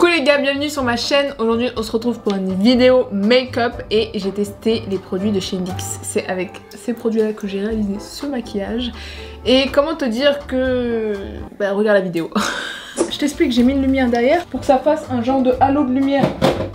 Coucou les gars, bienvenue sur ma chaîne. Aujourd'hui on se retrouve pour une vidéo make-up et j'ai testé les produits de chez NYX. C'est avec ces produits là que j'ai réalisé ce maquillage. Et comment te dire que... Bah regarde la vidéo. Je t'explique, j'ai mis une lumière derrière pour que ça fasse un genre de halo de lumière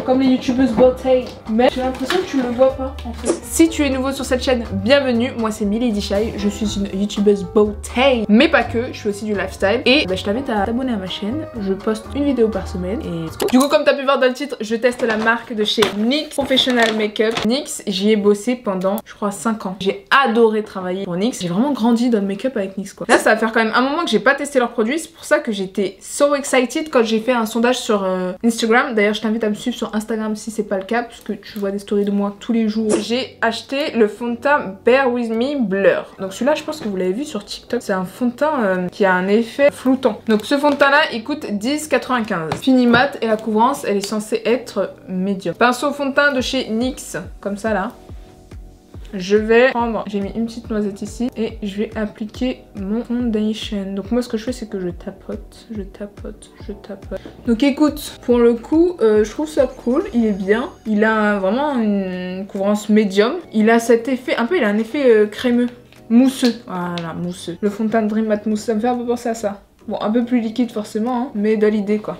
comme les youtubeuses beauté. Mais j'ai l'impression que tu le vois pas en fait. Si tu es nouveau sur cette chaîne, bienvenue. Moi c'est Milady Shy, je suis une youtubeuse beauté. Mais pas que, je fais aussi du lifestyle. Et bah, je t'invite à t'abonner à ma chaîne. Je poste une vidéo par semaine. Et du coup comme tu as pu voir dans le titre, je teste la marque de chez NYX Professional Makeup. NYX, j'y ai bossé pendant je crois 5 ans. J'ai adoré travailler pour NYX. J'ai vraiment grandi dans le make-up avec NYX quoi. Là ça va faire quand même un moment que j'ai pas testé leurs produits. C'est pour ça que j'étais so excited quand j'ai fait un sondage sur Instagram. D'ailleurs je t'invite à me suivre sur Instagram si c'est pas le cas, parce que tu vois des stories de moi tous les jours. J'ai acheté le fond de teint Bare With Me Blur. Donc celui-là je pense que vous l'avez vu sur TikTok. C'est un fond de teint qui a un effet floutant. Donc ce fond de teint là il coûte 10,95. Fini mat et la couvrance elle est censée être médium. Pinceau fond de teint de chez NYX, comme ça là. Je vais prendre, j'ai mis une petite noisette ici et je vais appliquer mon foundation. Donc moi ce que je fais c'est que je tapote, je tapote, je tapote. Donc écoute, pour le coup je trouve ça cool, il est bien. Il a vraiment une couvrance médium. Il a cet effet, un peu il a un effet crémeux, mousseux. Voilà, mousseux. Le fond de teint Dream Matte Mousse, ça me fait un peu penser à ça. Bon, un peu plus liquide forcément, hein, mais dans l'idée quoi.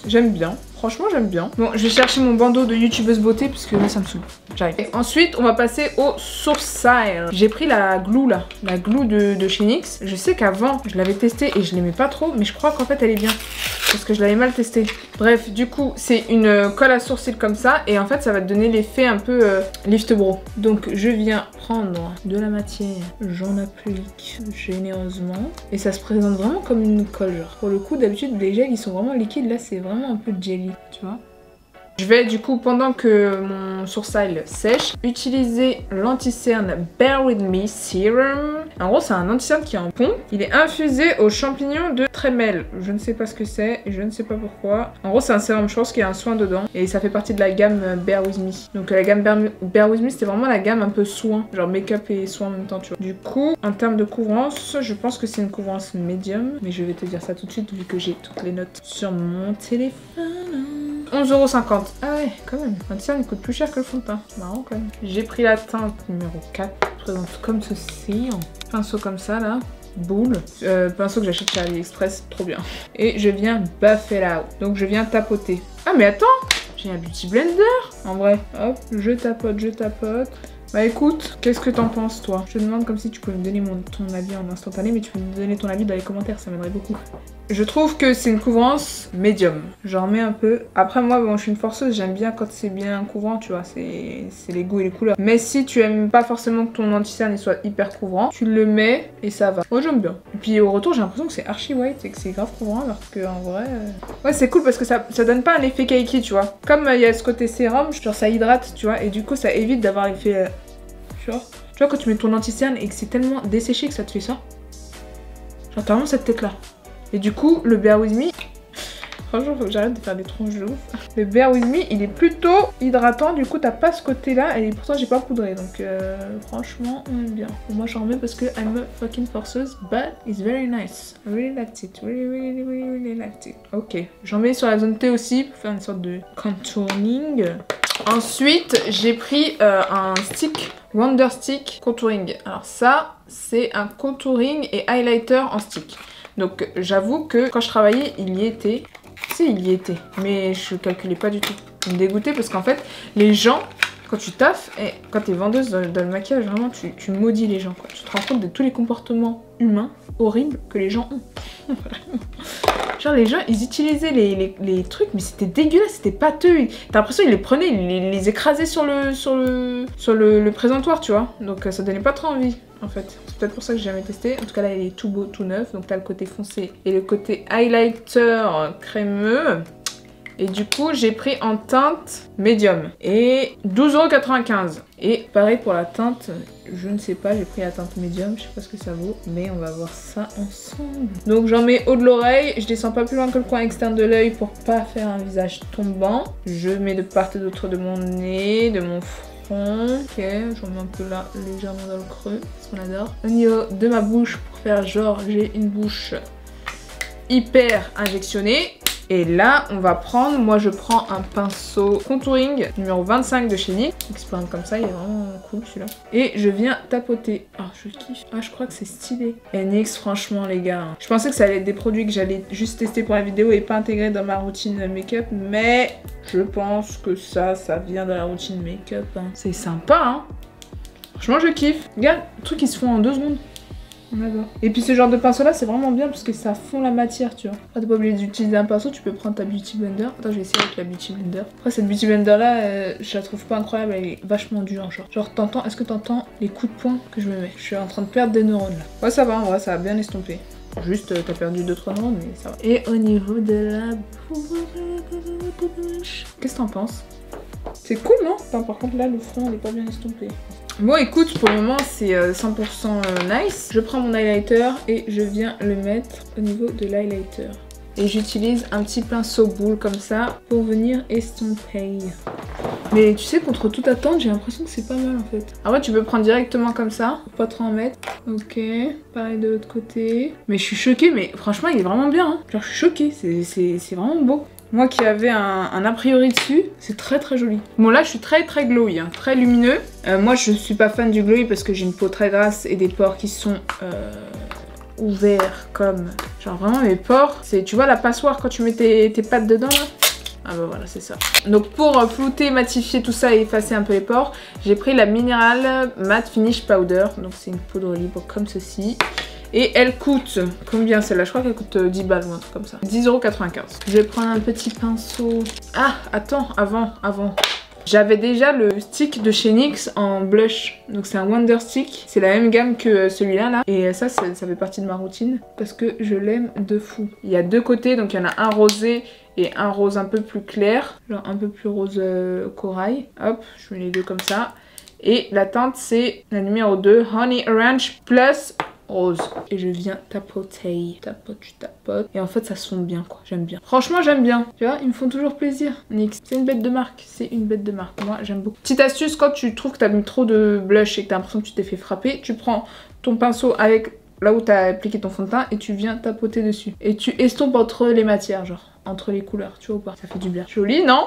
J'aime bien. Franchement j'aime bien. Bon je vais chercher mon bandeau de youtubeuse beauté parce que là ça me saoule. J'arrive. Ensuite on va passer au sourcil. J'ai pris la glue là. La glue de chez NYX. Je sais qu'avant je l'avais testée et je l'aimais pas trop. Mais je crois qu'en fait elle est bien. Parce que je l'avais mal testée. Bref du coup c'est une colle à sourcils comme ça. Et en fait ça va te donner l'effet un peu lift brow. Donc je viens prendre de la matière. J'en applique généreusement. Et ça se présente vraiment comme une colle genre. Pour le coup d'habitude les gels ils sont vraiment liquides. Là c'est vraiment un peu jelly. Tu vois. Je vais du coup pendant que mon sourcil sèche utiliser l'anti-cerne Bare With Me Serum. En gros c'est un anti-cerne qui est en pont. Il est infusé aux champignons de Tremel. Je ne sais pas ce que c'est et je ne sais pas pourquoi. En gros c'est un sérum, je pense qu'il y a un soin dedans. Et ça fait partie de la gamme Bare With Me. Donc la gamme Bare With Me c'était vraiment la gamme un peu soin. Genre make-up et soin en même temps tu vois. Du coup en termes de couvrance je pense que c'est une couvrance médium. Mais je vais te dire ça tout de suite vu que j'ai toutes les notes sur mon téléphone. 11,50€. Ah ouais, quand même. L'anti-cerne il coûte plus cher que le fond de teint. Marrant quand même. J'ai pris la teinte numéro 4. Présente comme ceci. Pinceau comme ça là. Boule. Pinceau que j'achète chez AliExpress. Trop bien. Et je viens buffer là. Donc je viens tapoter. Ah mais attends, j'ai un beauty blender. En vrai. Hop, je tapote, je tapote. Bah écoute, qu'est-ce que t'en penses toi? Je te demande comme si tu pouvais me donner ton avis en instantané, mais tu peux me donner ton avis dans les commentaires, ça m'aiderait beaucoup. Je trouve que c'est une couvrance médium. J'en mets un peu. Après moi, bon, je suis une forceuse, j'aime bien quand c'est bien couvrant, tu vois, c'est les goûts et les couleurs. Mais si tu aimes pas forcément que ton anti-cerne soit hyper couvrant, tu le mets et ça va. Moi j'aime bien. Et puis au retour, j'ai l'impression que c'est archi white et que c'est grave couvrant, alors que en vrai... Ouais, c'est cool parce que ça donne pas un effet cakey, tu vois. Comme il y a ce côté sérum, genre ça hydrate, tu vois, et du coup ça évite d'avoir l'effet... Tu vois quand tu mets ton anti-cerne et que c'est tellement desséché que ça te fait ça. Genre t'as vraiment cette tête là. Et du coup le Bare With Me, franchement faut que j'arrête de faire des tronches de ouf. Le Bare With Me il est plutôt hydratant, du coup t'as pas ce côté là et pourtant j'ai pas poudré. Donc franchement on aime bien. Et moi j'en remets parce que I'm a fucking forceuse, but it's very nice. I really liked it, really liked it. Ok, j'en mets sur la zone T aussi pour faire une sorte de contouring. Ensuite, j'ai pris un stick, Wonder Stick Contouring. Alors ça, c'est un contouring et highlighter en stick. Donc j'avoue que quand je travaillais, il y était. Si, il y était. Mais je calculais pas du tout. Ça me dégoûtait parce qu'en fait, les gens, quand tu taffes, et quand t'es vendeuse dans le maquillage, vraiment, tu maudis les gens, quoi. Tu te rends compte de tous les comportements humains horribles que les gens ont. Genre les gens ils utilisaient les trucs mais c'était dégueulasse, c'était pâteux. T'as l'impression qu'ils les prenaient, ils les écrasaient sur le présentoir tu vois. Donc ça donnait pas trop envie en fait. C'est peut-être pour ça que j'ai jamais testé. En tout cas là il est tout beau, tout neuf. Donc t'as le côté foncé et le côté highlighter crémeux. Et du coup j'ai pris en teinte médium et 12,95€. Et pareil pour la teinte, je ne sais pas, j'ai pris la teinte médium, je sais pas ce que ça vaut, mais on va voir ça ensemble. Donc j'en mets haut de l'oreille, je descends pas plus loin que le coin externe de l'œil pour pas faire un visage tombant. Je mets de part et d'autre de mon nez, de mon front. Ok, j'en mets un peu là, légèrement dans le creux, parce qu'on adore. Au niveau de ma bouche, pour faire genre j'ai une bouche hyper injectionnée. Et là, on va prendre, moi je prends un pinceau contouring numéro 25 de chez NYX. Il se présente comme ça, il est vraiment cool celui-là. Et je viens tapoter. Ah, je kiffe. Ah, je crois que c'est stylé. Et NYX, franchement les gars, hein. Je pensais que ça allait être des produits que j'allais juste tester pour la vidéo et pas intégrer dans ma routine make-up. Mais je pense que ça vient de la routine make-up. Hein. C'est sympa, hein. Franchement, je kiffe. Regarde, le truc, ils se font en 2 secondes. On adore. Et puis ce genre de pinceau là c'est vraiment bien parce que ça fond la matière, tu vois. Après t'es pas obligé d'utiliser un pinceau, tu peux prendre ta Beauty Blender. Attends, je vais essayer avec la Beauty Blender. Après cette Beauty Blender là, je la trouve pas incroyable, elle est vachement dure genre. Genre t'entends, est-ce que t'entends les coups de poing que je me mets? Je suis en train de perdre des neurones là. Ouais ça va, en vrai ça a bien estompé. Juste t'as perdu 2-3 neurones mais ça va. Et au niveau de la bouche, qu'est-ce que t'en penses? C'est cool non? Enfin, par contre là le front il est pas bien estompé. Bon écoute, pour le moment c'est 100% nice. Je prends mon highlighter et je viens le mettre au niveau de l'highlighter. Et j'utilise un petit pinceau boule comme ça pour venir estomper. Mais tu sais, contre toute attente, j'ai l'impression que c'est pas mal en fait. Après tu peux prendre directement comme ça, faut pas trop en mettre. Ok, pareil de l'autre côté. Mais je suis choquée, mais franchement il est vraiment bien. Hein. Genre je suis choquée, c'est vraiment beau. Moi qui avais un a priori dessus, c'est très très joli. Bon là je suis très glowy, hein, très lumineux. Moi je suis pas fan du glowy parce que j'ai une peau très grasse et des pores qui sont ouverts comme... Genre vraiment mes pores, c'est tu vois la passoire quand tu mets tes pattes dedans là. Ah bah voilà c'est ça. Donc pour flouter, matifier tout ça et effacer un peu les pores, j'ai pris la Mineral Matte Finish Powder. Donc c'est une poudre libre comme ceci. Et elle coûte combien celle-là? Je crois qu'elle coûte 10 balles ou un truc comme ça. 10,95 €. Je vais prendre un petit pinceau. Ah, attends, avant. J'avais déjà le stick de chez NYX en blush. Donc c'est un Wonder Stick. C'est la même gamme que celui-là là. Et ça fait partie de ma routine parce que je l'aime de fou. Il y a 2 côtés, donc il y en a un rosé et un rose un peu plus clair. Genre un peu plus rose corail. Hop, je mets les deux comme ça. Et la teinte c'est la numéro 2, Honey Orange Plus rose. Et je viens tapoter. Tu tapotes. Et en fait ça se fond bien quoi. J'aime bien. Franchement j'aime bien. Tu vois, ils me font toujours plaisir. NYX. C'est une bête de marque. C'est une bête de marque. Moi j'aime beaucoup. Petite astuce, quand tu trouves que t'as mis trop de blush et que t'as l'impression que tu t'es fait frapper, tu prends ton pinceau avec là où t'as appliqué ton fond de teint et tu viens tapoter dessus. Et tu estompes entre les matières, genre. Entre les couleurs. Tu vois ou pas? Ça fait du bien. Joli, non?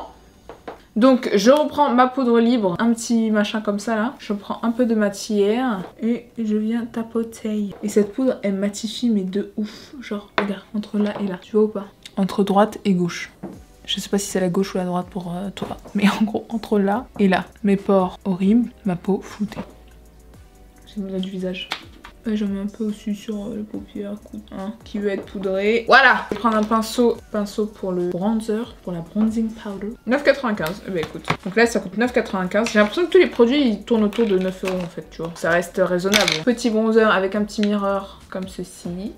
Donc je reprends ma poudre libre, un petit machin comme ça là. Je prends un peu de matière et je viens tapoter. Et cette poudre elle matifie mais de ouf. Genre regarde, entre là et là, tu vois ou pas? Entre droite et gauche. Je sais pas si c'est la gauche ou la droite pour toi. Mais en gros entre là et là. Mes pores horribles, ma peau floutée. J'ai mis là du visage. Ouais, j'en mets un peu aussi sur les paupières, hein, qui veut être poudré. Voilà. Je vais prendre un pinceau pour le bronzer, pour la bronzing powder. 9,95 €. Eh ben écoute. Donc là, ça coûte 9,95 €. J'ai l'impression que tous les produits, ils tournent autour de 9 € en fait, tu vois. Ça reste raisonnable. Petit bronzer avec un petit mirror comme ceci.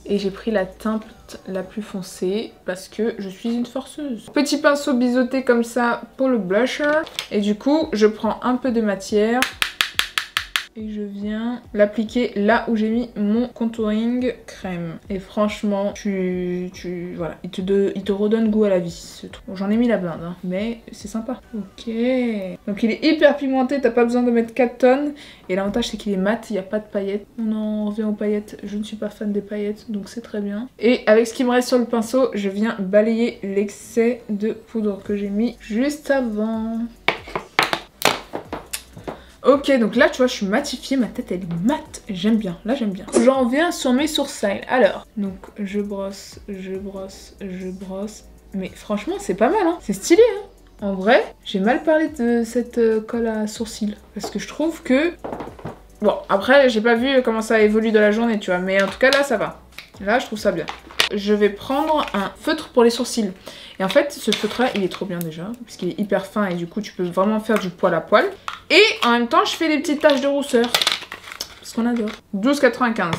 Et j'ai pris la teinte la plus foncée parce que je suis une forceuse. Petit pinceau biseauté comme ça pour le blusher. Et du coup, je prends un peu de matière. Et je viens l'appliquer là où j'ai mis mon contouring crème. Et franchement, voilà, il te redonne goût à la vie, ce truc. Bon, j'en ai mis la blinde, hein, mais c'est sympa. Ok. Donc il est hyper pigmenté, t'as pas besoin de mettre 4 tonnes. Et l'avantage c'est qu'il est mat, il n'y a pas de paillettes. On en revient aux paillettes, je ne suis pas fan des paillettes, donc c'est très bien. Et avec ce qui me reste sur le pinceau, je viens balayer l'excès de poudre que j'ai mis juste avant. Ok, donc là, tu vois, je suis matifiée, ma tête, elle est mate. J'aime bien, là, j'aime bien. J'en viens sur mes sourcils. Alors, donc, je brosse. Mais franchement, c'est pas mal, hein. C'est stylé, hein. En vrai, j'ai mal parlé de cette colle à sourcils. Parce que je trouve que... Bon, après, j'ai pas vu comment ça évolue dans la journée, tu vois. Mais en tout cas, là, ça va. Là, je trouve ça bien. Je vais prendre un feutre pour les sourcils. Et en fait, ce feutre-là, il est trop bien déjà, parce qu'il est hyper fin et du coup, tu peux vraiment faire du poil à poil. Et en même temps, je fais des petites taches de rousseur, parce qu'on adore. 12,95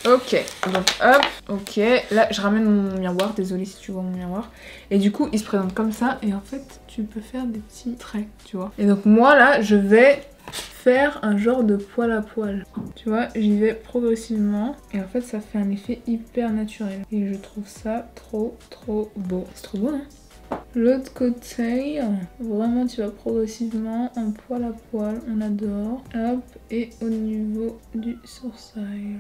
€. Ok, donc hop, ok. Là, je ramène mon miroir, désolée si tu vois mon miroir. Et du coup, il se présente comme ça, et en fait, tu peux faire des petits traits, tu vois. Et donc moi, là, je vais faire un genre de poil à poil. Tu vois, j'y vais progressivement et en fait ça fait un effet hyper naturel. Et je trouve ça trop beau. C'est trop beau, hein? L'autre côté, vraiment tu vas progressivement en poil à poil, on adore. Hop, et au niveau du sourcil.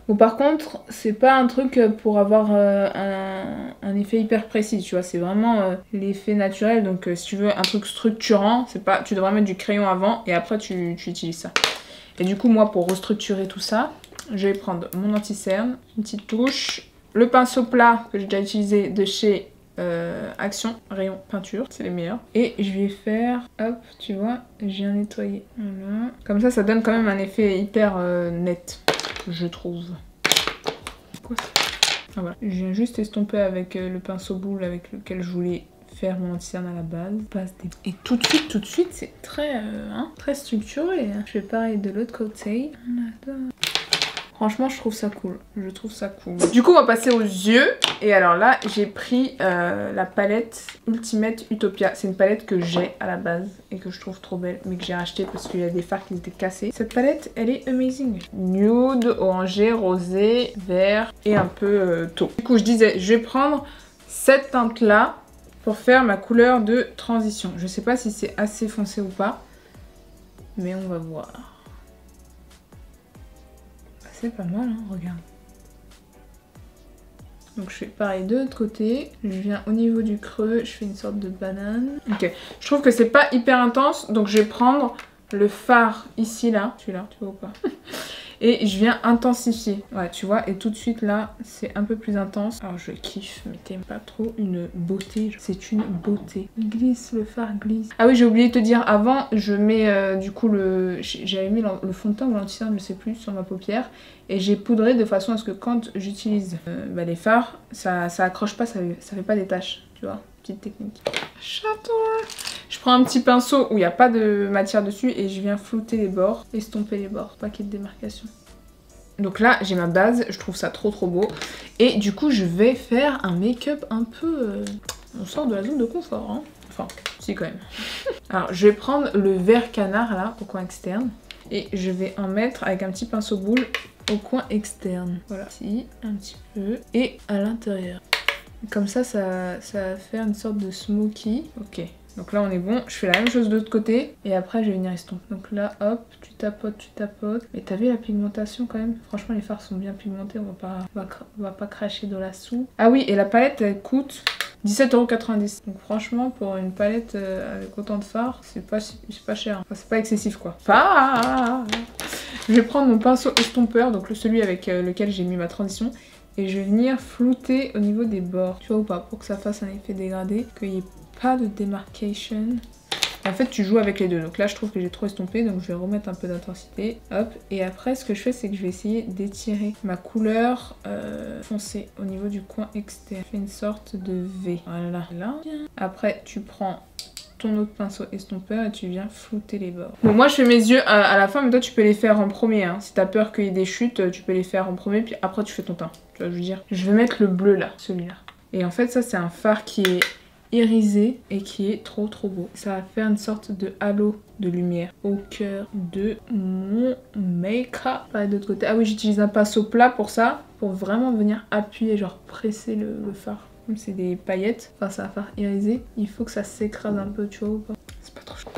Bon, par contre, c'est pas un truc pour avoir un effet hyper précis, tu vois. C'est vraiment l'effet naturel. Donc, si tu veux un truc structurant, c'est pas, tu devrais mettre du crayon avant et après tu utilises ça. Et du coup, moi, pour restructurer tout ça, je vais prendre mon anti-cerne, une petite touche, le pinceau plat que j'ai déjà utilisé de chez Action, rayon peinture, c'est les meilleurs. Et je vais faire, hop, tu vois, je viens nettoyer. Voilà. Comme ça donne quand même un effet hyper net, je trouve. Quoi ça? Ah, voilà. Je viens juste estomper avec le pinceau boule avec lequel je voulais faire mon anti-cerne à la base. Et tout de suite, c'est très, très structuré. Je fais pareil de l'autre côté. Franchement, je trouve ça cool. Je trouve ça cool. Du coup, on va passer aux yeux. Et alors là, j'ai pris la palette Ultimate Utopia. C'est une palette que j'ai à la base et que je trouve trop belle, mais que j'ai racheté parce qu'il y a des fards qui étaient cassés. Cette palette, elle est amazing. Nude, orangé, rosé, vert et un peu taupe. Du coup, je disais, je vais prendre cette teinte-là pour faire ma couleur de transition. Je sais pas si c'est assez foncé ou pas, mais on va voir. C'est pas mal, hein, regarde. Donc je fais pareil de l'autre côté. Je viens au niveau du creux, je fais une sorte de banane. Ok, je trouve que c'est pas hyper intense, donc je vais prendre le fard ici, là. Celui-là, tu vois ou pas? Et je viens intensifier. Ouais, tu vois, et tout de suite là, c'est un peu plus intense. Alors je kiffe, mais t'aimes pas trop une beauté. C'est une beauté. Il glisse, le fard glisse. Ah oui, j'ai oublié de te dire, avant, je mets du coup j'avais mis le fond de teint ou l'anti-cerne, je sais plus, sur ma paupière. Et j'ai poudré de façon à ce que quand j'utilise les fards, ça accroche pas, ça fait pas des taches, tu vois. Petite technique. J'adore. Je prends un petit pinceau où il n'y a pas de matière dessus et je viens flouter les bords, estomper les bords, pas qu'il y ait de démarcation. Donc là, j'ai ma base, je trouve ça trop beau. Et du coup, je vais faire un make-up un peu... On sort de la zone de confort, hein. Enfin, si quand même. Alors, je vais prendre le vert canard là, au coin externe. Et je vais en mettre avec un petit pinceau boule au coin externe. Voilà, ici, un petit peu. Et à l'intérieur. Comme ça va faire une sorte de smoky. Ok, donc là on est bon. Je fais la même chose de l'autre côté et après je vais venir estomper. Donc là, hop, tu tapotes. Mais t'as vu la pigmentation quand même? Franchement, les fards sont bien pigmentés. On va pas cracher dans la soupe. Ah oui, et la palette elle coûte 17,90 €. Donc franchement, pour une palette avec autant de fards, c'est pas cher. Enfin, c'est pas excessif quoi. Je vais prendre mon pinceau estompeur, donc celui avec lequel j'ai mis ma transition. Et je vais venir flouter au niveau des bords, tu vois ou pas, pour que ça fasse un effet dégradé, qu'il n'y ait pas de démarcation. En fait, tu joues avec les deux. Donc là, je trouve que j'ai trop estompé, donc je vais remettre un peu d'intensité. Hop. Et après, ce que je fais, c'est que je vais essayer d'étirer ma couleur foncée au niveau du coin externe. Je fais une sorte de V. Voilà. Là. Après, tu prends ton autre pinceau estompeur et tu viens flouter les bords. Bon, moi je fais mes yeux à la fin, mais toi tu peux les faire en premier, hein. Si t'as peur qu'il y ait des chutes, tu peux les faire en premier, puis après tu fais ton teint. Tu vois, je veux dire. Je vais mettre le bleu là, celui-là. Et en fait, ça c'est un fard qui est irisé et qui est trop beau. Ça va faire une sorte de halo de lumière au cœur de mon make-up. Pas de l'autre côté. Ah oui, j'utilise un pinceau plat pour ça, pour vraiment venir appuyer, genre presser le fard. Comme c'est des paillettes, enfin ça va faire iriser, il faut que ça s'écrase un peu, tu vois ou pas? C'est pas trop chaud.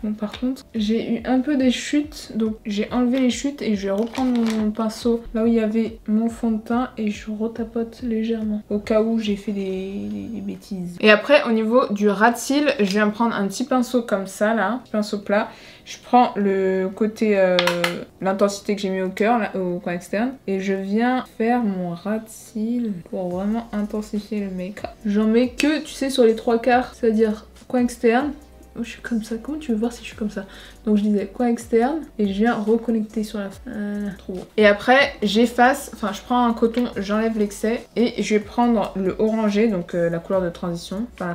Bon, par contre, j'ai eu un peu des chutes, donc j'ai enlevé les chutes et je vais reprendre mon pinceau là où il y avait mon fond de teint et je retapote légèrement au cas où j'ai fait des bêtises. Et après, au niveau du ras de cils, je viens prendre un petit pinceau comme ça là, pinceau plat. Je prends le côté, l'intensité que j'ai mis au cœur, là, au coin externe, et je viens faire mon ras de cils pour vraiment intensifier le make-up. J'en mets que, tu sais, sur les 3/4, c'est-à-dire coin externe. Oh, je suis comme ça. Comment tu veux voir si je suis comme ça? Donc je disais coin externe et je viens reconnecter sur la fin. Trop beau. Et après j'efface, enfin je prends un coton, j'enlève l'excès et je vais prendre le orangé, donc la couleur de transition, enfin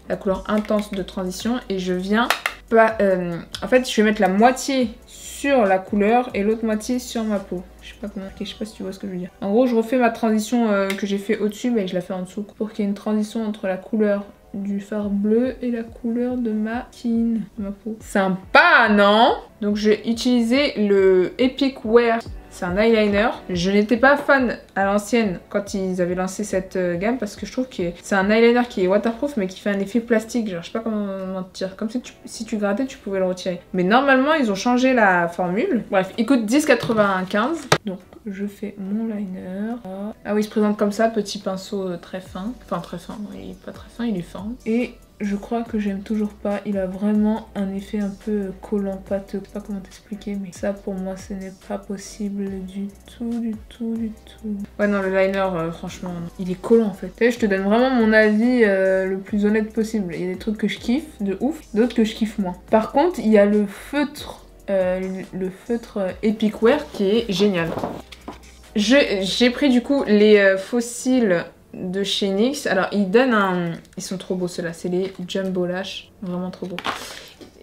la couleur intense de transition, et je viens en fait je vais mettre la moitié sur la couleur et l'autre moitié sur ma peau. Je sais pas comment, je sais pas si tu vois ce que je veux dire. En gros, je refais ma transition que j'ai fait au-dessus, mais je la fais en dessous pour qu'il y ait une transition entre la couleur du fard bleu et la couleur de ma skin, de ma peau. Sympa, non? Donc j'ai utilisé le Epic Wear C'est un eyeliner. Je n'étais pas fan à l'ancienne quand ils avaient lancé cette gamme parce que je trouve que c'est un eyeliner qui est waterproof mais qui fait un effet plastique. Genre, je sais pas comment te dire. Comme si tu grattais, tu pouvais le retirer. Mais normalement, ils ont changé la formule. Bref, il coûte 10,95. Donc, je fais mon liner. Ah oui, il se présente comme ça, petit pinceau très fin. Enfin, très fin. Il est pas très fin, il est fin. Et je crois que j'aime toujours pas. Il a vraiment un effet un peu collant, pâteux. Je sais pas comment t'expliquer, mais ça pour moi ce n'est pas possible du tout. Ouais non, le liner, franchement, il est collant en fait. Tu sais, je te donne vraiment mon avis le plus honnête possible. Il y a des trucs que je kiffe de ouf, d'autres que je kiffe moins. Par contre, il y a le feutre Epic Wear qui est génial. J'ai pris du coup les fossiles de chez NYX. Alors ils donnent un... Ils sont trop beaux ceux-là, c'est les Jumbo Lash, vraiment trop beaux.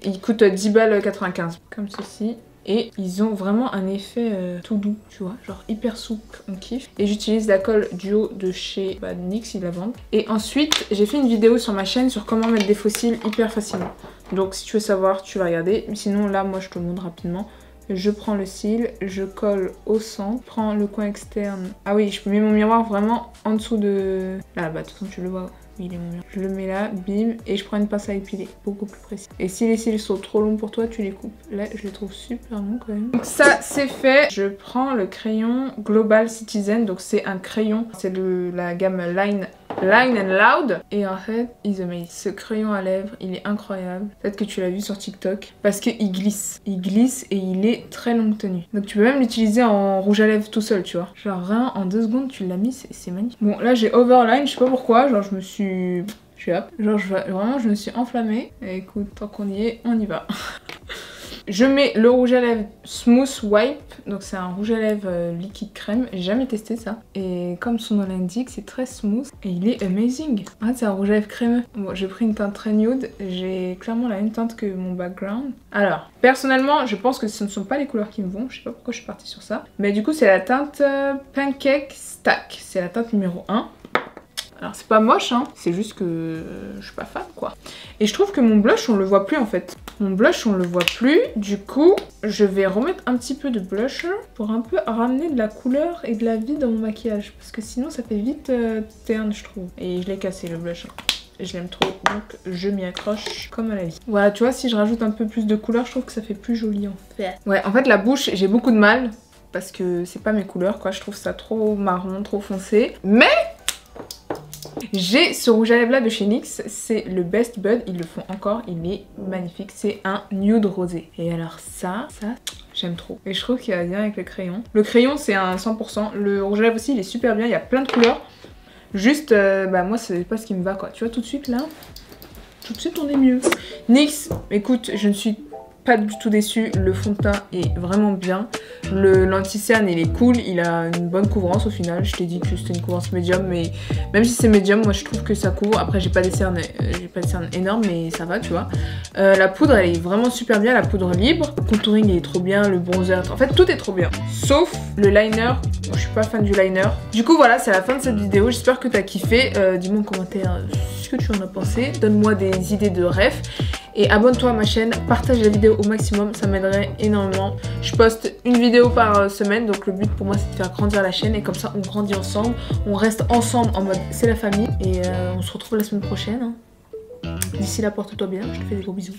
Ils coûtent 10,95 $, comme ceci. Et ils ont vraiment un effet tout doux, tu vois, genre hyper souple, on kiffe. Et j'utilise la colle duo de chez NYX, ils la vendent. Et ensuite, j'ai fait une vidéo sur ma chaîne sur comment mettre des fossiles hyper facilement. Donc si tu veux savoir, tu vas regarder. Sinon là, moi je te le montre rapidement. Je prends le cil, je colle au centre, prends le coin externe. Ah oui, je mets mon miroir vraiment en dessous de... Là, bah de toute façon tu le vois. Oui, il est mon miroir. Je le mets là, bim, et je prends une pince à épiler, beaucoup plus précis. Et si les cils sont trop longs pour toi, tu les coupes. Là, je les trouve super longs quand même. Donc ça, c'est fait. Je prends le crayon Global Citizen. Donc c'est un crayon, c'est de la gamme Line and Loud. Et en fait, is amazing. Ce crayon à lèvres, il est incroyable. Peut-être que tu l'as vu sur TikTok. Parce qu'il glisse. Il glisse et il est très longue tenue. Donc tu peux même l'utiliser en rouge à lèvres tout seul, tu vois. Genre vraiment, en 2 secondes, tu l'as mis, c'est magnifique. Bon, là, j'ai overline, je sais pas pourquoi. Genre, je me suis... Genre, vraiment, je me suis enflammée. Et écoute, tant qu'on y est, on y va. Je mets le rouge à lèvres Smooth Wipe, donc c'est un rouge à lèvres liquide crème, j'ai jamais testé ça. Et comme son nom l'indique, c'est très smooth et il est amazing. En fait, c'est un rouge à lèvres crémeux. Bon, j'ai pris une teinte très nude, j'ai clairement la même teinte que mon background. Alors, personnellement, je pense que ce ne sont pas les couleurs qui me vont, je sais pas pourquoi je suis partie sur ça. Mais du coup, c'est la teinte Pancake Stack, c'est la teinte numéro 1. Alors c'est pas moche hein, c'est juste que je suis pas fan quoi. Et je trouve que mon blush on le voit plus en fait. Mon blush on le voit plus, du coup je vais remettre un petit peu de blusher pour un peu ramener de la couleur et de la vie dans mon maquillage. Parce que sinon ça fait vite terne je trouve. Et je l'ai cassé le blush. Je l'aime trop donc je m'y accroche comme à la vie. Voilà tu vois si je rajoute un peu plus de couleur je trouve que ça fait plus joli en fait. Ouais en fait la bouche j'ai beaucoup de mal parce que c'est pas mes couleurs quoi. Je trouve ça trop marron, trop foncé. Mais... j'ai ce rouge à lèvres là de chez NYX, c'est le Best Bud, ils le font encore, il est magnifique, c'est un nude rosé. Et alors ça, j'aime trop. Et je trouve qu'il va bien avec le crayon. Le crayon c'est un 100%, le rouge à lèvres aussi il est super bien, il y a plein de couleurs. Juste, bah moi c'est pas ce qui me va quoi, tu vois tout de suite là, tout de suite on est mieux. NYX, écoute, je ne suis pas du tout déçue, le fond de teint est vraiment bien. L'anti-cerne il est cool, il a une bonne couvrance au final. Je t'ai dit que c'était une couvrance médium, mais même si c'est médium, moi je trouve que ça couvre. Après j'ai pas des cernes énormes, mais ça va tu vois. La poudre elle est vraiment super bien, la poudre libre. Le contouring il est trop bien, le bronzer, en fait tout est trop bien. Sauf le liner, moi, je suis pas fan du liner. Du coup voilà, c'est la fin de cette vidéo, j'espère que t'as kiffé. Dis-moi en commentaire ce que tu en as pensé, donne-moi des idées de ref. Et abonne-toi à ma chaîne, partage la vidéo au maximum, ça m'aiderait énormément. Je poste une vidéo par semaine, donc le but pour moi c'est de faire grandir la chaîne et comme ça on grandit ensemble, on reste ensemble en mode c'est la famille et on se retrouve la semaine prochaine. D'ici là porte-toi bien, je te fais des gros bisous.